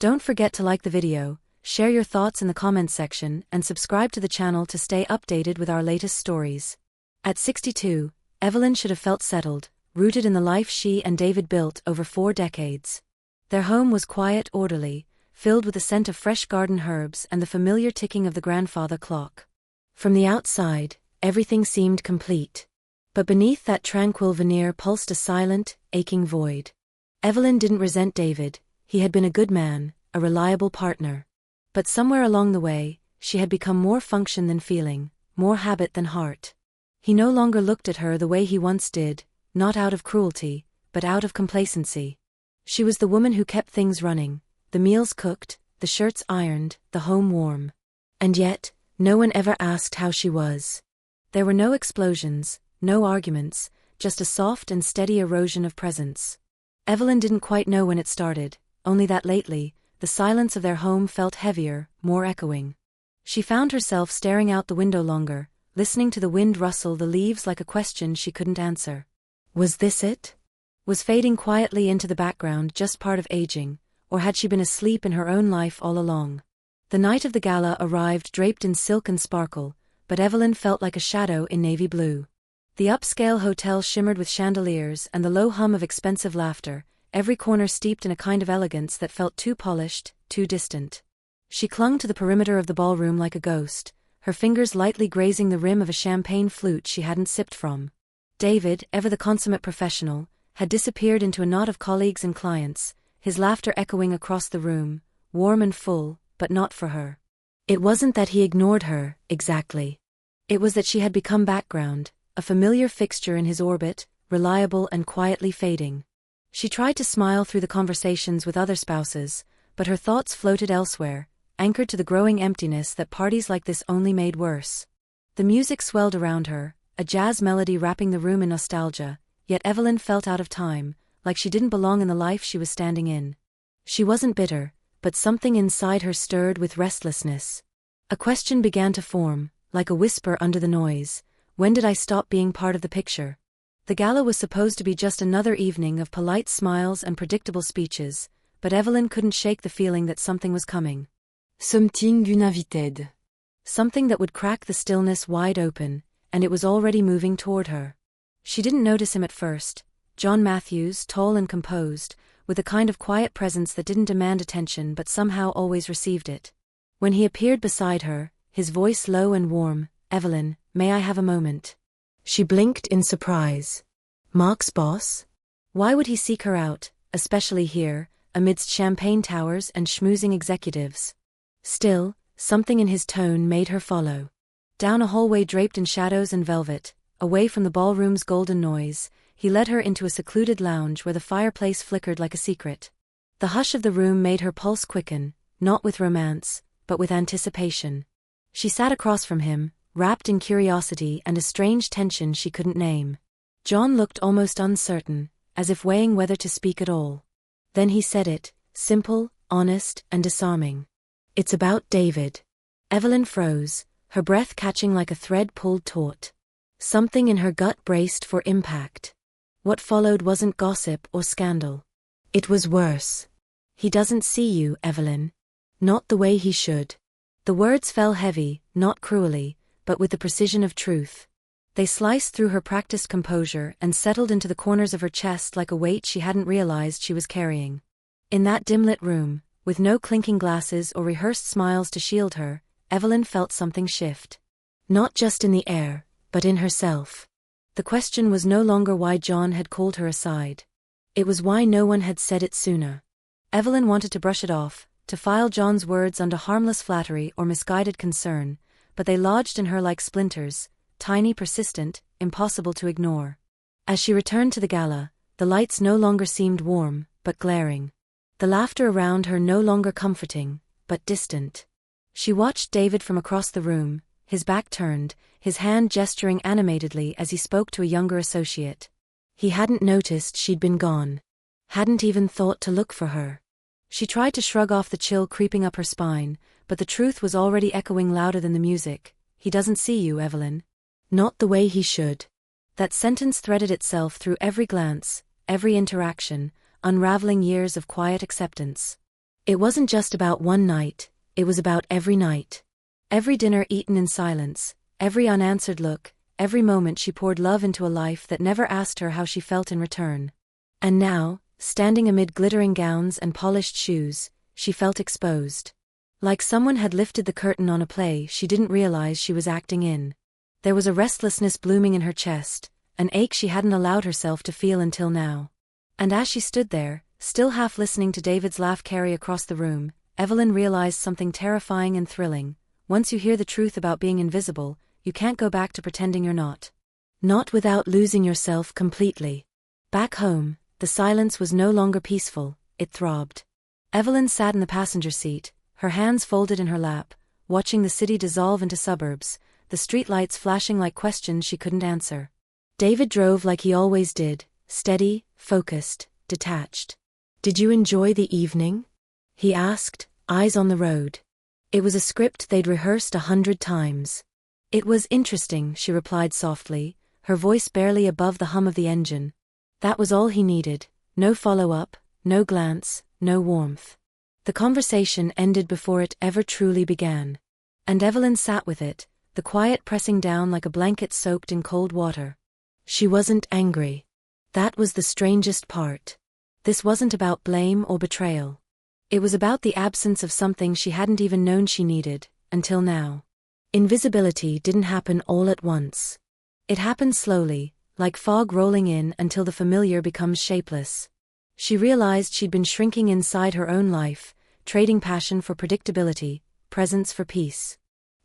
Don't forget to like the video, share your thoughts in the comments section, and subscribe to the channel to stay updated with our latest stories. At 62, Evelyn should have felt settled, rooted in the life she and David built over 4 decades. Their home was quiet, orderly, filled with the scent of fresh garden herbs and the familiar ticking of the grandfather clock. From the outside, everything seemed complete. But beneath that tranquil veneer pulsed a silent, aching void. Evelyn didn't resent David. He had been a good man, a reliable partner. But somewhere along the way, she had become more function than feeling, more habit than heart. He no longer looked at her the way he once did, not out of cruelty, but out of complacency. She was the woman who kept things running, the meals cooked, the shirts ironed, the home warm. And yet, no one ever asked how she was. There were no explosions, no arguments, just a soft and steady erosion of presence. Evelyn didn't quite know when it started, only that lately, the silence of their home felt heavier, more echoing. She found herself staring out the window longer, listening to the wind rustle the leaves like a question she couldn't answer. Was this it? Was fading quietly into the background just part of aging, or had she been asleep in her own life all along? The night of the gala arrived draped in silk and sparkle, but Evelyn felt like a shadow in navy blue. The upscale hotel shimmered with chandeliers and the low hum of expensive laughter, every corner steeped in a kind of elegance that felt too polished, too distant. She clung to the perimeter of the ballroom like a ghost, her fingers lightly grazing the rim of a champagne flute she hadn't sipped from. David, ever the consummate professional, had disappeared into a knot of colleagues and clients, his laughter echoing across the room, warm and full, but not for her. It wasn't that he ignored her, exactly. It was that she had become background, a familiar fixture in his orbit, reliable and quietly fading. She tried to smile through the conversations with other spouses, but her thoughts floated elsewhere, anchored to the growing emptiness that parties like this only made worse. The music swelled around her, a jazz melody wrapping the room in nostalgia, yet Evelyn felt out of time, like she didn't belong in the life she was standing in. She wasn't bitter, but something inside her stirred with restlessness. A question began to form, like a whisper under the noise. When did I stop being part of the picture? The gala was supposed to be just another evening of polite smiles and predictable speeches, but Evelyn couldn't shake the feeling that something was coming. Something inhabituel. Something that would crack the stillness wide open, and it was already moving toward her. She didn't notice him at first. John Matthews, tall and composed, with a kind of quiet presence that didn't demand attention but somehow always received it. When he appeared beside her, his voice low and warm, "Evelyn, may I have a moment?" She blinked in surprise. Mark's boss? Why would he seek her out, especially here, amidst champagne towers and schmoozing executives? Still, something in his tone made her follow. Down a hallway draped in shadows and velvet, away from the ballroom's golden noise, he led her into a secluded lounge where the fireplace flickered like a secret. The hush of the room made her pulse quicken, not with romance, but with anticipation. She sat across from him, wrapped in curiosity and a strange tension she couldn't name. John looked almost uncertain, as if weighing whether to speak at all. Then he said it, simple, honest, and disarming. "It's about David." Evelyn froze, her breath catching like a thread pulled taut. Something in her gut braced for impact. What followed wasn't gossip or scandal. It was worse. "He doesn't see you, Evelyn. Not the way he should." The words fell heavy, not cruelly, but with the precision of truth. They sliced through her practiced composure and settled into the corners of her chest like a weight she hadn't realized she was carrying. In that dim-lit room, with no clinking glasses or rehearsed smiles to shield her, Evelyn felt something shift. Not just in the air, but in herself. The question was no longer why John had called her aside. It was why no one had said it sooner. Evelyn wanted to brush it off, to file John's words under harmless flattery or misguided concern, but they lodged in her like splinters, tiny, persistent, impossible to ignore. As she returned to the gala, the lights no longer seemed warm, but glaring. The laughter around her no longer comforting, but distant. She watched David from across the room, his back turned, his hand gesturing animatedly as he spoke to a younger associate. He hadn't noticed she'd been gone. Hadn't even thought to look for her. She tried to shrug off the chill creeping up her spine, but the truth was already echoing louder than the music. "He doesn't see you, Evelyn. Not the way he should." That sentence threaded itself through every glance, every interaction, unraveling years of quiet acceptance. It wasn't just about one night, it was about every night. Every dinner eaten in silence, every unanswered look, every moment she poured love into a life that never asked her how she felt in return. And now, standing amid glittering gowns and polished shoes, she felt exposed. Like someone had lifted the curtain on a play she didn't realize she was acting in. There was a restlessness blooming in her chest, an ache she hadn't allowed herself to feel until now. And as she stood there, still half listening to David's laugh carry across the room, Evelyn realized something terrifying and thrilling. Once you hear the truth about being invisible, you can't go back to pretending you're not. Not without losing yourself completely. Back home, the silence was no longer peaceful, it throbbed. Evelyn sat in the passenger seat, her hands folded in her lap, watching the city dissolve into suburbs, the streetlights flashing like questions she couldn't answer. David drove like he always did, steady, focused, detached. "Did you enjoy the evening?" he asked, eyes on the road. It was a script they'd rehearsed 100 times. "It was interesting," she replied softly, her voice barely above the hum of the engine. That was all he needed, no follow-up, no glance, no warmth. The conversation ended before it ever truly began. And Evelyn sat with it, the quiet pressing down like a blanket soaked in cold water. She wasn't angry. That was the strangest part. This wasn't about blame or betrayal. It was about the absence of something she hadn't even known she needed, until now. Invisibility didn't happen all at once. It happened slowly, like fog rolling in until the familiar becomes shapeless. She realized she'd been shrinking inside her own life, trading passion for predictability, presence for peace.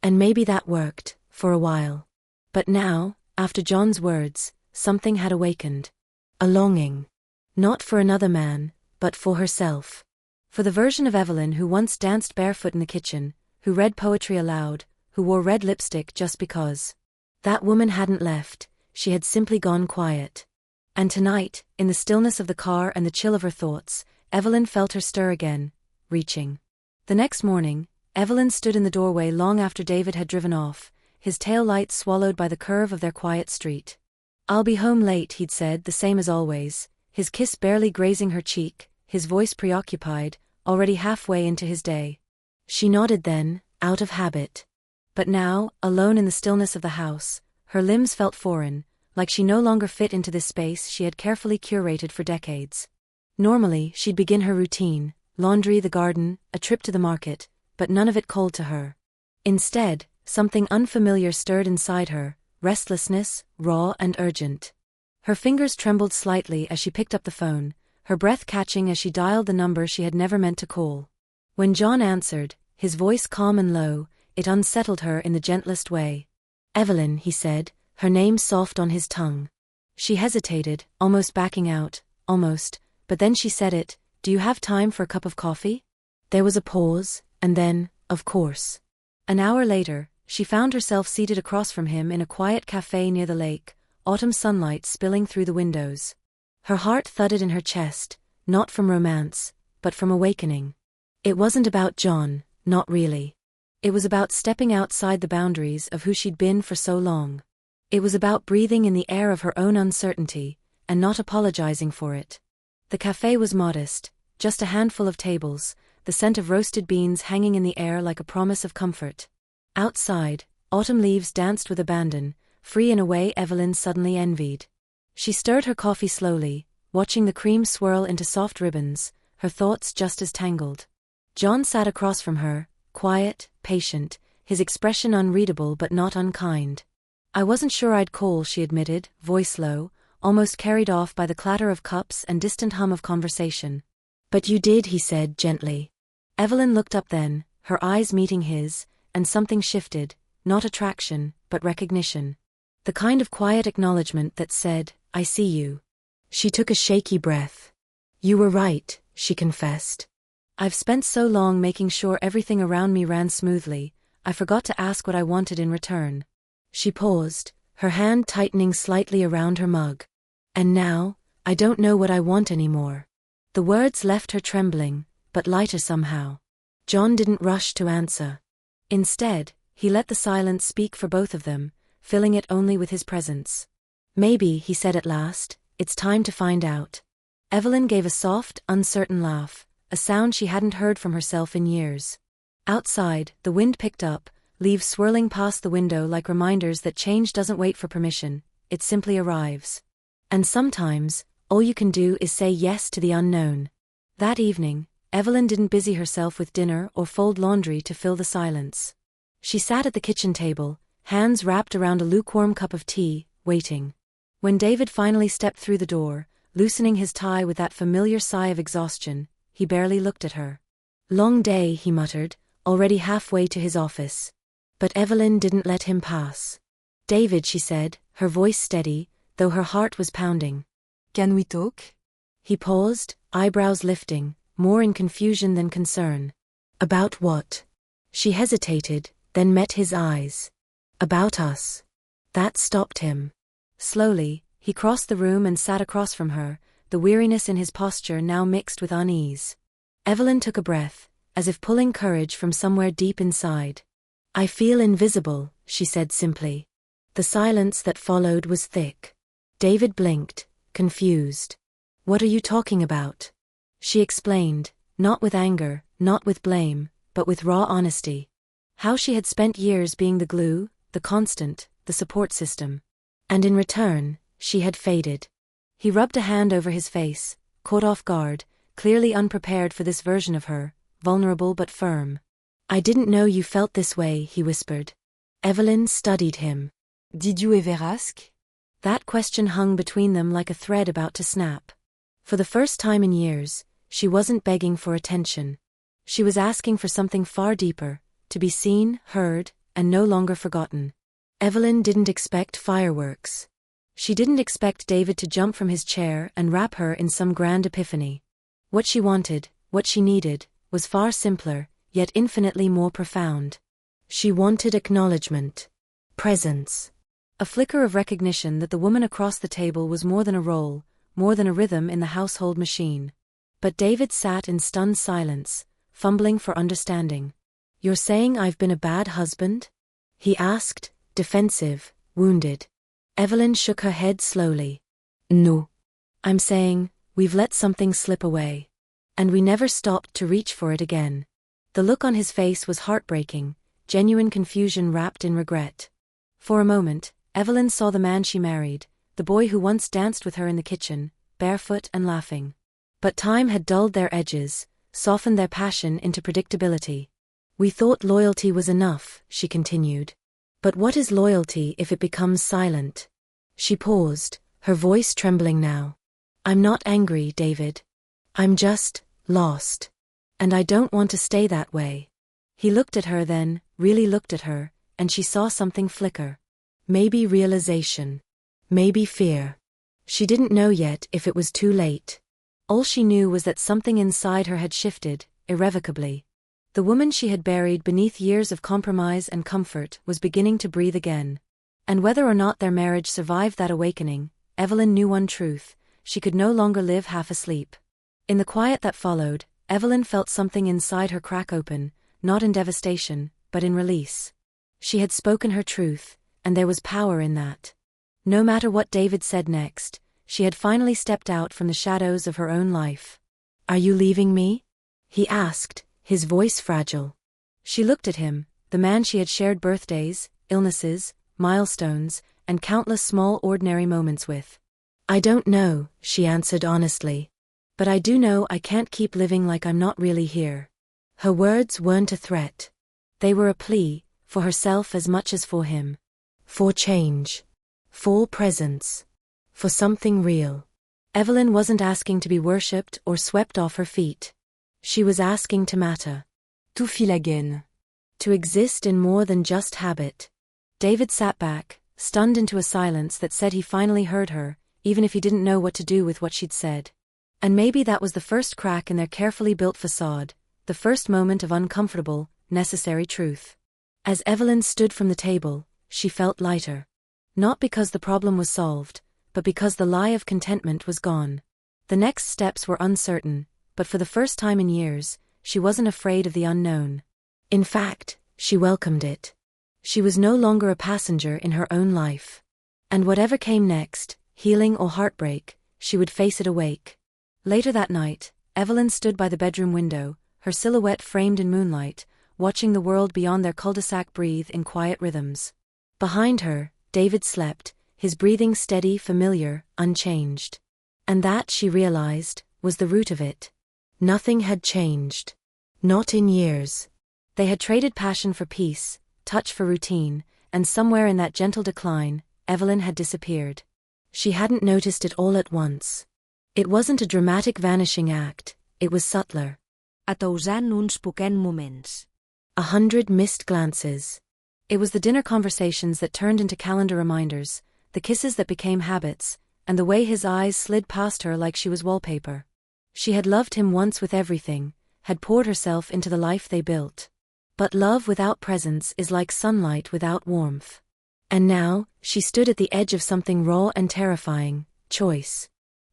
And maybe that worked, for a while. But now, after John's words, something had awakened. A longing. Not for another man, but for herself. For the version of Evelyn who once danced barefoot in the kitchen, who read poetry aloud, who wore red lipstick just because. That woman hadn't left, she had simply gone quiet. And tonight, in the stillness of the car and the chill of her thoughts, Evelyn felt her stir again, reaching. The next morning, Evelyn stood in the doorway long after David had driven off, his tail lights swallowed by the curve of their quiet street. "I'll be home late," he'd said, the same as always, his kiss barely grazing her cheek, his voice preoccupied, already halfway into his day. She nodded then, out of habit. But now, alone in the stillness of the house, her limbs felt foreign, like she no longer fit into this space she had carefully curated for decades. Normally, she'd begin her routine, laundry, the garden, a trip to the market, but none of it called to her. Instead, something unfamiliar stirred inside her, restlessness, raw and urgent. Her fingers trembled slightly as she picked up the phone, her breath catching as she dialed the number she had never meant to call. When John answered, his voice calm and low, it unsettled her in the gentlest way. "Evelyn," he said, her name soft on his tongue. She hesitated, almost backing out, but then she said it, "Do you have time for a cup of coffee?" There was a pause, and then, of course. An hour later, she found herself seated across from him in a quiet cafe near the lake, autumn sunlight spilling through the windows. Her heart thudded in her chest, not from romance, but from awakening. It wasn't about John, not really. It was about stepping outside the boundaries of who she'd been for so long. It was about breathing in the air of her own uncertainty, and not apologizing for it. The cafe was modest, just a handful of tables, the scent of roasted beans hanging in the air like a promise of comfort. Outside, autumn leaves danced with abandon, free in a way Evelyn suddenly envied. She stirred her coffee slowly, watching the cream swirl into soft ribbons, her thoughts just as tangled. John sat across from her, quiet, patient, his expression unreadable but not unkind. "I wasn't sure I'd call," she admitted, voice low, almost carried off by the clatter of cups and distant hum of conversation. "But you did," he said gently. Evelyn looked up then, her eyes meeting his, and something shifted, not attraction, but recognition. The kind of quiet acknowledgement that said, "I see you." She took a shaky breath. "You were right," she confessed. "I've spent so long making sure everything around me ran smoothly, I forgot to ask what I wanted in return." She paused, her hand tightening slightly around her mug. "And now, I don't know what I want anymore." The words left her trembling, but lighter somehow. John didn't rush to answer. Instead, he let the silence speak for both of them, filling it only with his presence. "Maybe," he said at last, "it's time to find out." Evelyn gave a soft, uncertain laugh, a sound she hadn't heard from herself in years. Outside, the wind picked up, leaves swirling past the window like reminders that change doesn't wait for permission, it simply arrives. And sometimes, all you can do is say yes to the unknown. That evening, Evelyn didn't busy herself with dinner or fold laundry to fill the silence. She sat at the kitchen table, hands wrapped around a lukewarm cup of tea, waiting. When David finally stepped through the door, loosening his tie with that familiar sigh of exhaustion, he barely looked at her. "Long day," he muttered, already halfway to his office. But Evelyn didn't let him pass. "David," she said, her voice steady, though her heart was pounding. "Can we talk?" He paused, eyebrows lifting, more in confusion than concern. "About what?" She hesitated, then met his eyes. "About us." That stopped him. Slowly, he crossed the room and sat across from her, the weariness in his posture now mixed with unease. Evelyn took a breath, as if pulling courage from somewhere deep inside. "I feel invisible," she said simply. The silence that followed was thick. David blinked, confused. "What are you talking about?" She explained, not with anger, not with blame, but with raw honesty. How she had spent years being the glue, the constant, the support system. And in return, she had faded. He rubbed a hand over his face, caught off guard, clearly unprepared for this version of her, vulnerable but firm. "I didn't know you felt this way," he whispered. Evelyn studied him. "Did you ever ask?" That question hung between them like a thread about to snap. For the first time in years, she wasn't begging for attention. She was asking for something far deeper, to be seen, heard, and no longer forgotten. Evelyn didn't expect fireworks. She didn't expect David to jump from his chair and wrap her in some grand epiphany. What she wanted, what she needed, was far simpler, yet infinitely more profound. She wanted acknowledgement. Presence. A flicker of recognition that the woman across the table was more than a role, more than a rhythm in the household machine. But David sat in stunned silence, fumbling for understanding. "You're saying I've been a bad husband?" he asked, defensive, wounded. Evelyn shook her head slowly. "No. I'm saying, we've let something slip away. And we never stopped to reach for it again." The look on his face was heartbreaking, genuine confusion wrapped in regret. For a moment, Evelyn saw the man she married, the boy who once danced with her in the kitchen, barefoot and laughing. But time had dulled their edges, softened their passion into predictability. "We thought loyalty was enough," she continued. "But what is loyalty if it becomes silent?" She paused, her voice trembling now. "I'm not angry, David. I'm just lost. And I don't want to stay that way." He looked at her then, really looked at her, and she saw something flicker. Maybe realization. Maybe fear. She didn't know yet if it was too late. All she knew was that something inside her had shifted, irrevocably. The woman she had buried beneath years of compromise and comfort was beginning to breathe again. And whether or not their marriage survived that awakening, Evelyn knew one truth: she could no longer live half asleep. In the quiet that followed, Evelyn felt something inside her crack open, not in devastation, but in release. She had spoken her truth, and there was power in that. No matter what David said next, she had finally stepped out from the shadows of her own life. "Are you leaving me?" he asked, his voice fragile. She looked at him, the man she had shared birthdays, illnesses, milestones, and countless small ordinary moments with. "I don't know," she answered honestly. "But I do know I can't keep living like I'm not really here." Her words weren't a threat. They were a plea, for herself as much as for him. For change. For presence. For something real. Evelyn wasn't asking to be worshipped or swept off her feet. She was asking to matter. To feel again. To exist in more than just habit. David sat back, stunned into a silence that said he finally heard her, even if he didn't know what to do with what she'd said. And maybe that was the first crack in their carefully built facade, the first moment of uncomfortable, necessary truth. As Evelyn stood from the table, she felt lighter. Not because the problem was solved, but because the lie of contentment was gone. The next steps were uncertain, but for the first time in years, she wasn't afraid of the unknown. In fact, she welcomed it. She was no longer a passenger in her own life. And whatever came next, healing or heartbreak, she would face it awake. Later that night, Evelyn stood by the bedroom window, her silhouette framed in moonlight, watching the world beyond their cul-de-sac breathe in quiet rhythms. Behind her, David slept, his breathing steady, familiar, unchanged. And that, she realized, was the root of it. Nothing had changed. Not in years. They had traded passion for peace, touch for routine, and somewhere in that gentle decline, Evelyn had disappeared. She hadn't noticed it all at once. It wasn't a dramatic vanishing act, it was subtler. Atausant uns poquets moments. 100 missed glances. It was the dinner conversations that turned into calendar reminders, the kisses that became habits, and the way his eyes slid past her like she was wallpaper. She had loved him once with everything, had poured herself into the life they built. But love without presence is like sunlight without warmth. And now, she stood at the edge of something raw and terrifying: choice.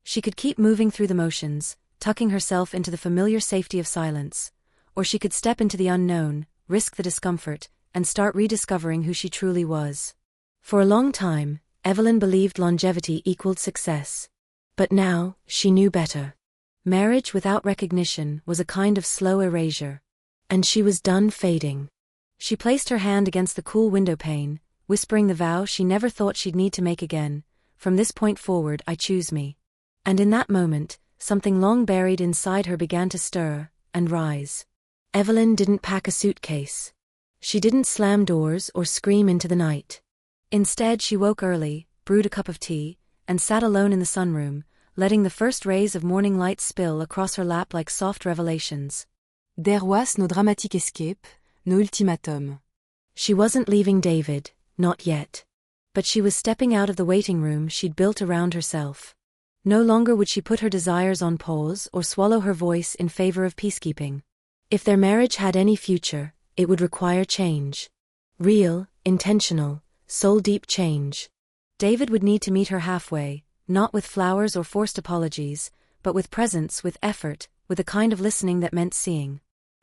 She could keep moving through the motions, tucking herself into the familiar safety of silence, or she could step into the unknown, risk the discomfort, and start rediscovering who she truly was. For a long time, Evelyn believed longevity equaled success. But now, she knew better. Marriage without recognition was a kind of slow erasure. And she was done fading. She placed her hand against the cool window pane, whispering the vow she never thought she'd need to make again: from this point forward I choose me. And in that moment, something long buried inside her began to stir and rise. Evelyn didn't pack a suitcase. She didn't slam doors or scream into the night. Instead, she woke early, brewed a cup of tea, and sat alone in the sunroom, letting the first rays of morning light spill across her lap like soft revelations. Der was no dramatic escape, no ultimatum. She wasn't leaving David, not yet. But she was stepping out of the waiting room she'd built around herself. No longer would she put her desires on pause or swallow her voice in favor of peacekeeping. If their marriage had any future, it would require change. Real, intentional, soul-deep change. David would need to meet her halfway, not with flowers or forced apologies, but with presence, with effort, with a kind of listening that meant seeing.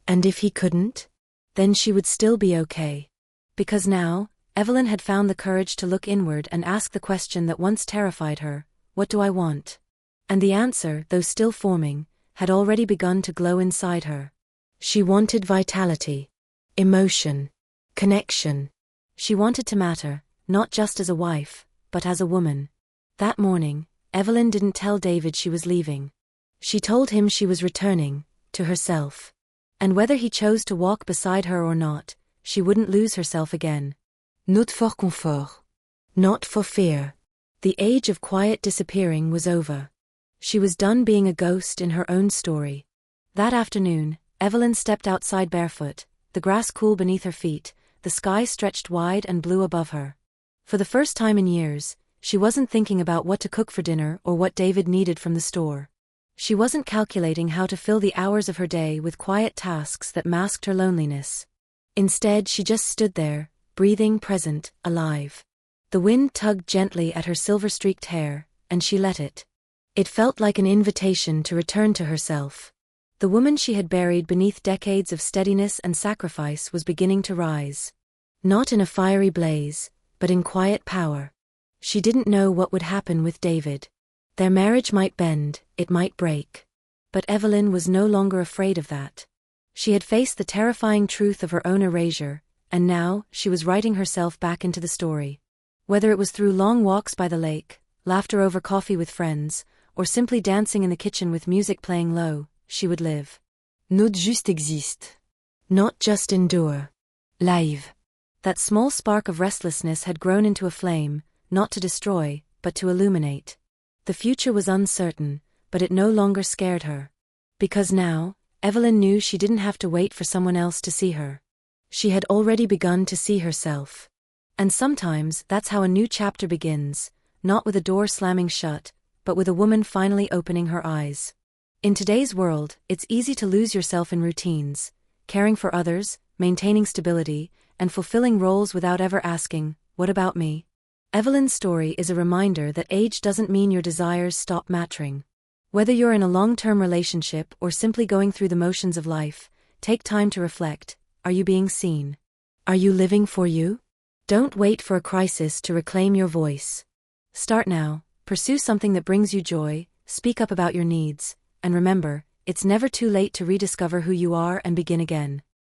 And if he couldn't? Then she would still be okay. Because now, Evelyn had found the courage to look inward and ask the question that once terrified her: what do I want? And the answer, though still forming, had already begun to glow inside her. She wanted vitality, emotion, connection. She wanted to matter, not just as a wife, but as a woman. That morning, Evelyn didn't tell David she was leaving. She told him she was returning, to herself. And whether he chose to walk beside her or not, she wouldn't lose herself again. Not for comfort. Not for fear. The age of quiet disappearing was over. She was done being a ghost in her own story. That afternoon, Evelyn stepped outside barefoot, the grass cool beneath her feet, the sky stretched wide and blue above her. For the first time in years, she wasn't thinking about what to cook for dinner or what David needed from the store. She wasn't calculating how to fill the hours of her day with quiet tasks that masked her loneliness. Instead, she just stood there, breathing, present, alive. The wind tugged gently at her silver-streaked hair, and she let it. It felt like an invitation to return to herself. The woman she had buried beneath decades of steadiness and sacrifice was beginning to rise. Not in a fiery blaze, but in quiet power. She didn't know what would happen with David. Their marriage might bend, it might break. But Evelyn was no longer afraid of that. She had faced the terrifying truth of her own erasure, and now, she was writing herself back into the story. Whether it was through long walks by the lake, laughter over coffee with friends, or simply dancing in the kitchen with music playing low, she would live. Not juste existe. Not just endure. Live. That small spark of restlessness had grown into a flame, not to destroy, but to illuminate. The future was uncertain, but it no longer scared her. Because now, Evelyn knew she didn't have to wait for someone else to see her. She had already begun to see herself. And sometimes that's how a new chapter begins, not with a door slamming shut, but with a woman finally opening her eyes. In today's world, it's easy to lose yourself in routines, caring for others, maintaining stability, and fulfilling roles without ever asking, what about me? Evelyn's story is a reminder that age doesn't mean your desires stop mattering. Whether you're in a long-term relationship or simply going through the motions of life, take time to reflect. Are you being seen? Are you living for you? Don't wait for a crisis to reclaim your voice. Start now, pursue something that brings you joy, speak up about your needs, and remember, it's never too late to rediscover who you are and begin again.